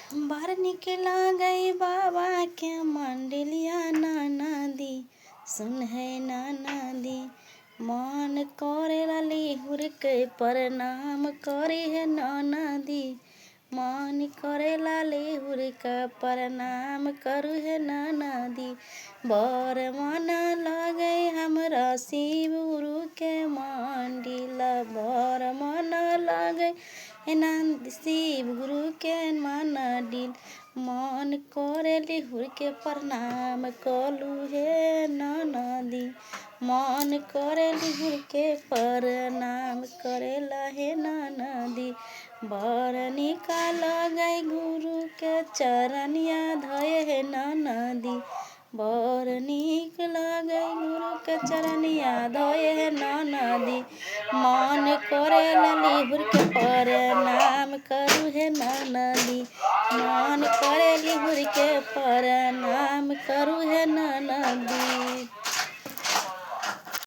बड़ निक लागै बाबा के मंडलिया ननदी, सुन है ननदी। मन करे लिहुर के प्रणाम करे है ननदी, मन करे लिहुर का प्रणाम करू है ननदी। बड़ मन लगे हमरा शिव गुरु के मंदिला, बड़ मन लगे नंद शिव गुरु के मंदिल। मन करे लिहुर के प्रणाम कलू हे ननदी, मन करे लिहुर के प्रणाम करेला हे ननदी। बड़ निक लगे गुरु के चरनिया धोए हे ननदी, बड़ निक लगे गुरु के चरनिया धोए हे ननदी। मन करे लिहुर के प्रणाम करू हे ननदी, मन करे लिहुर के प्रणाम करू हे ननदी।